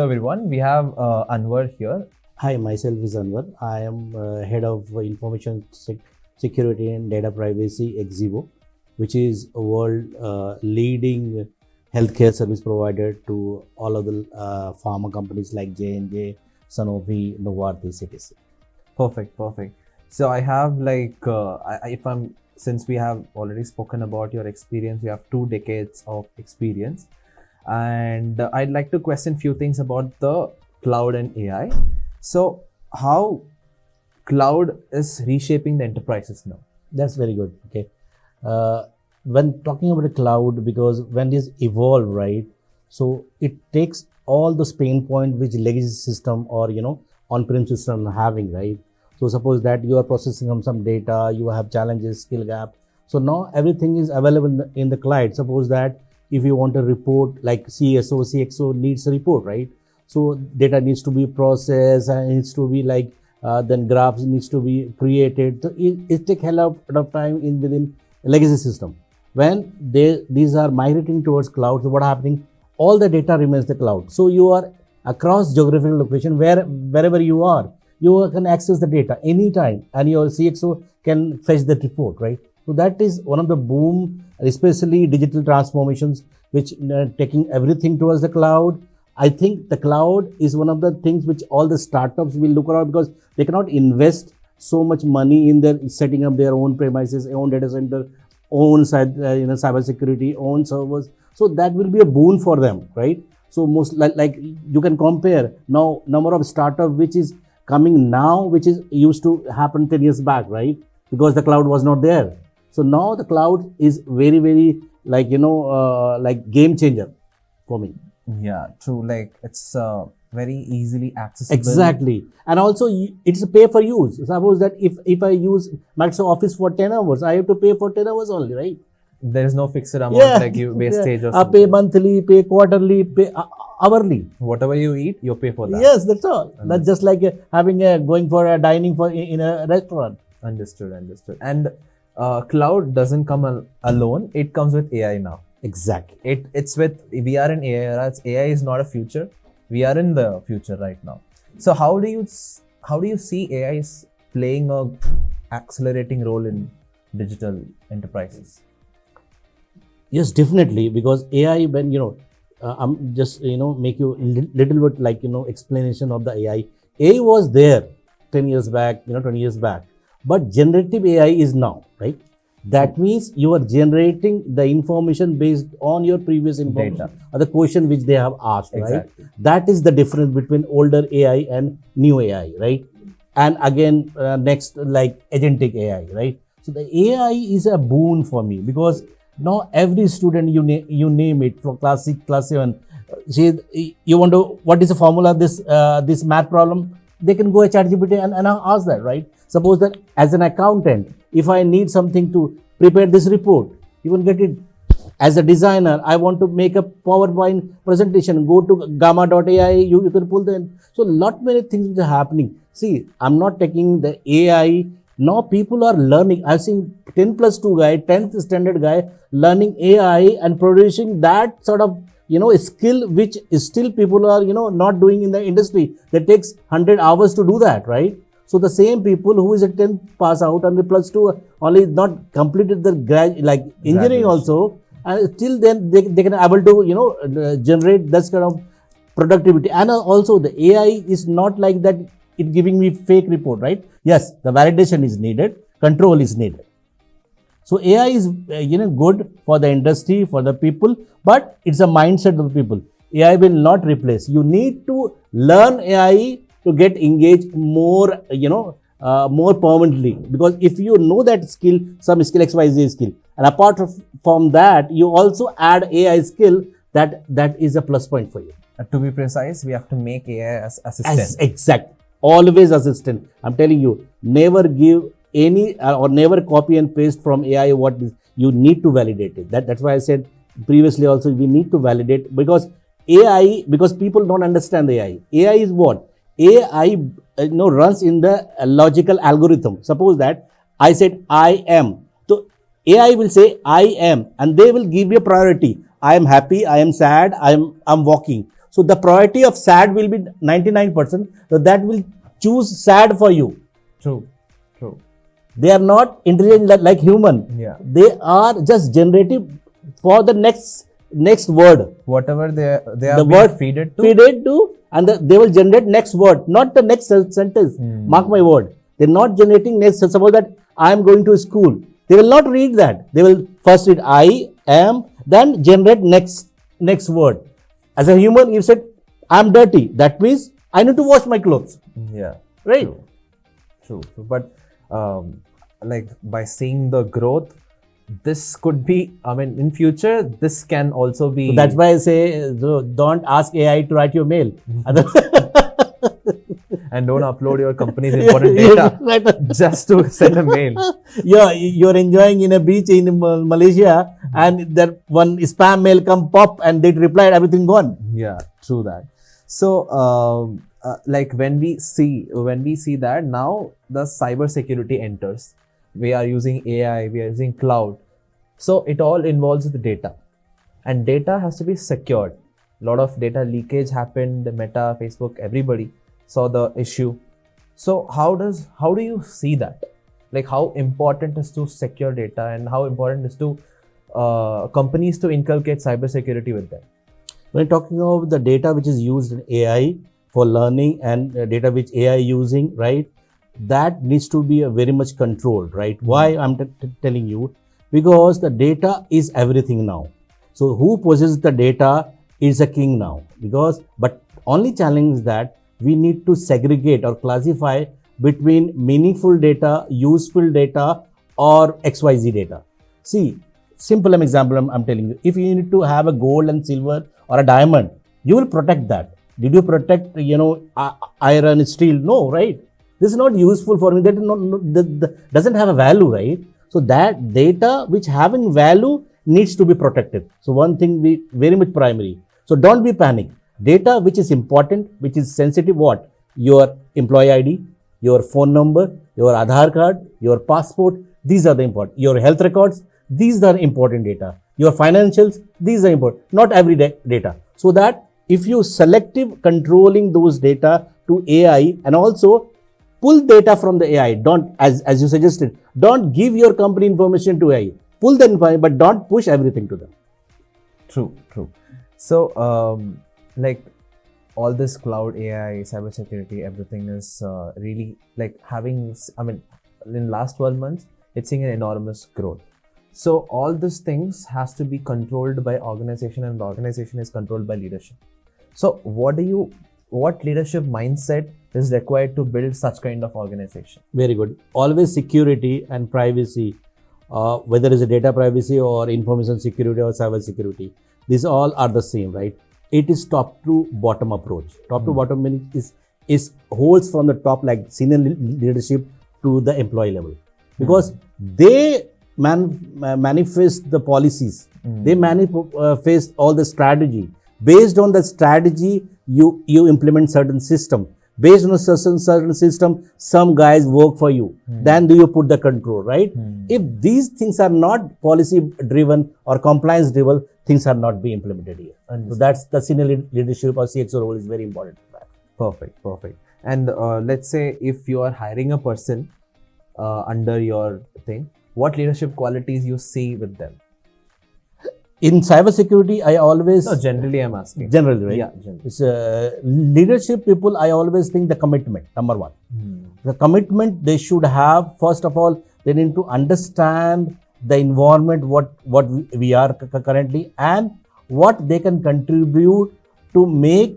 Hello everyone, we have Anwar here. Hi, myself is Anwar. I am head of information security and data privacy Exeevo, which is a world leading healthcare service provider to all of the pharma companies like J&J, Sanofi, Novartis, etc. Perfect. So I have since we have already spoken about your experience, we have 2 decades of experience, and I'd like to question few things about the cloud and AI. So how cloud is reshaping the enterprises now? That's very good. Okay. When talking about the cloud, because when this evolve, right, so it takes all those pain point which legacy system or on-prem system having, right. So suppose that you are processing some data, you have challenges, skill gap. So now everything is available in the cloud. Suppose that if you want a report like CSO, CXO needs a report, right? So data needs to be processed and it needs to be then graphs needs to be created. So it takes a lot of time within legacy system. When these are migrating towards cloud, so what happening? All the data remains the cloud. So you are across geographical location wherever you are, you can access the data anytime, and your CXO can fetch that report, right? So that is one of the boom, especially digital transformations, which taking everything towards the cloud. I think the cloud is one of the things which all the startups will look around, because they cannot invest so much money in their setting up their own premises, own data center, own cybersecurity, own servers. So that will be a boon for them, right? So most like you can compare now number of startup which is coming now, which is used to happen 10 years back, right? Because the cloud was not there. So now the cloud is very like game changer for me. Yeah, true. Like it's very easily accessible. Exactly. And also it's a pay for use. Suppose that if I use Microsoft Office for 10 hours, I have to pay for 10 hours only, right? There is no fixed amount like you wastage or something. Pay monthly, pay quarterly, pay hourly. Whatever you eat, you pay for that. Yes, that's all. That's just like going for a dining in a restaurant. Understood. And cloud doesn't come alone. It comes with AI now. Exactly. We are in AI era. AI is not a future. We are in the future right now. So how do you see AI is playing a accelerating role in digital enterprises? Yes, definitely, because AI, when I'm just make you little bit explanation of the AI. AI was there 10 years back, 20 years back, but generative AI is now, right? That means you are generating the information based on your previous information data or the question which they have asked, exactly. Right? That is the difference between older AI and new AI, right? And again, next like agentic AI, right? So the AI is a boon for me, because now every student you name it from class 7, you wonder what is the formula this math problem, they can go to ChatGPT and ask that, right? Suppose that as an accountant, if I need something to prepare this report, you will get it. As a designer, I want to make a PowerPoint presentation, go to gamma.ai, you can pull them. So lot many things which are happening. See, I'm not taking the AI. Now people are learning. I've seen 10 plus 2 guy, 10th standard guy learning AI and producing that sort of skill which is still people are not doing in the industry. That takes 100 hours to do that, right? So the same people who is a 10th pass out and the plus 2 only not completed the engineering also, and still then they can able to generate that kind of productivity. And also the AI is not like that it giving me fake report, right? Yes, the validation is needed, control is needed. So AI is good for the industry, for the people, but it's a mindset of the people. AI will not replace. You need to learn AI to get engaged more, more permanently. Because if you know that skill, some skill XYZ skill, and apart from that, you also add AI skill, that is a plus point for you. To be precise, we have to make AI as assistant. Exact. Always assistant. I'm telling you, never give any or never copy and paste from AI what is. You need to validate it. That's why I said previously also, we need to validate, because AI, because people don't understand the AI. AI is what? AI runs in the logical algorithm. Suppose that I said I am. So AI will say I am, and they will give you a priority. I am happy, I am sad, I'm walking. So the priority of SAD will be 99%. So that will choose SAD for you. True. True. They are not intelligent like human. Yeah. They are just generative for the next word. Whatever they are The being word feed it to. feed it to, and they will generate next word, not the next sentence. Mark my word. They're not generating next. Suppose that I am going to school. They will not read that. They will first read I am, then generate next word. As a human, you said I'm dirty. That means I need to wash my clothes. Yeah. Right. True. But like by seeing the growth, this could be, I mean, in future, this can also be. So that's why I say, don't ask AI to write your mail. And don't upload your company's important data just to send a mail. You're enjoying in a beach in Malaysia, and that one spam mail come pop, and they replied, everything gone. Yeah, true that. So, like when we see that now the cybersecurity enters, we are using AI, we are using cloud. So it all involves the data, and data has to be secured. A lot of data leakage happened. Meta, Facebook, everybody saw the issue. So how do you see that? Like how important is to secure data, and how important is to companies to inculcate cybersecurity with them? When talking about the data which is used in AI for learning, and data which AI using, right, that needs to be very much controlled, right? Why I'm telling you? Because the data is everything now. So who possesses the data is a king now. But only challenge is that we need to segregate or classify between meaningful data, useful data, or XYZ data. See, simple example I'm telling you. If you need to have a gold and silver or a diamond, you will protect that. Did you protect, iron, steel? No, right? This is not useful for me. That doesn't have a value, right? So that data which having value needs to be protected. So one thing we very much primary. So don't be panic. Data which is important, which is sensitive, what? Your employee ID, your phone number, your Aadhaar card, your passport, these are the important. Your health records, these are important data. Your financials, these are important. Not every data. So that if you selective controlling those data to AI, and also pull data from the AI, don't, as you suggested, don't give your company information to AI. Pull the information, but don't push everything to them. True. So, like all this cloud AI, cybersecurity, everything is really like having, I mean, in last 12 months, it's seeing an enormous growth. So all these things has to be controlled by organization, and the organization is controlled by leadership. So what leadership mindset is required to build such kind of organization? Very good. Always security and privacy, whether it's a data privacy or information security or cyber security, these all are the same, right? It is top to bottom approach. Top to bottom means is holds from the top, like senior leadership to the employee level, because they manifest the policies. They manifest all the strategy. Based on the strategy, you implement certain system. Based on a certain system, some guys work for you. Then do you put the control, right? If these things are not policy driven or compliance driven, things are not being implemented here. So that's the senior leadership or CXO role is very important. Perfect. And let's say if you are hiring a person under your thing, what leadership qualities you see with them? In cybersecurity, I always... No, generally I'm asking. Generally, right? Yeah, generally. It's, leadership people, I always think the commitment, number one. The commitment they should have, first of all, they need to understand the environment, what we are currently, and what they can contribute to make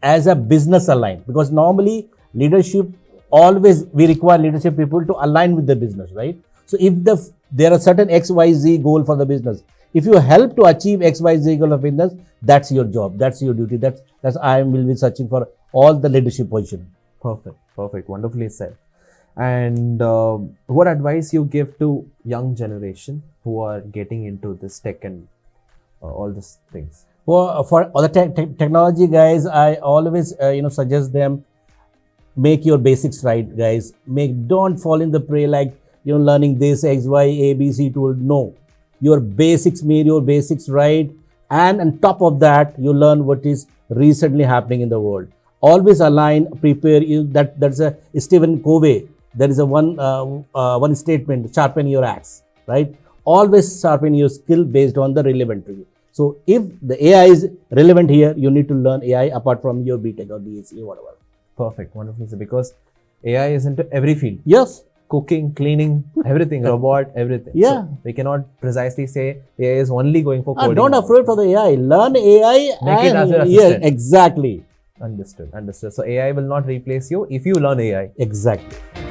as a business aligned. Because normally, leadership, always we require leadership people to align with the business, right? So if there are certain XYZ goal for the business, if you help to achieve XYZ goal of business, that's your job, that's your duty. That's I will be searching for all the leadership position. Perfect. Wonderfully said. And what advice you give to young generation who are getting into this tech and all these things? For all the technology guys, I always suggest them, make your basics right, guys. Don't fall in the prey like learning this X, Y, A, B, C tool. No. Your basics, made your basics right, and on top of that, you learn what is recently happening in the world. Always align, prepare. That's a Stephen Covey. There is a one statement: sharpen your axe. Right? Always sharpen your skill based on the relevant review. So if the AI is relevant here, you need to learn AI apart from your BTech or BSc or whatever. Perfect, wonderful. So because AI is into every field. Yes. Cooking, cleaning, everything, robot, everything. Yeah. So we cannot precisely say AI is only going for coding. Don't afraid for the AI. Learn AI. Make it as your Yeah, assistant. exactly. Understood. So AI will not replace you if you learn AI. Exactly.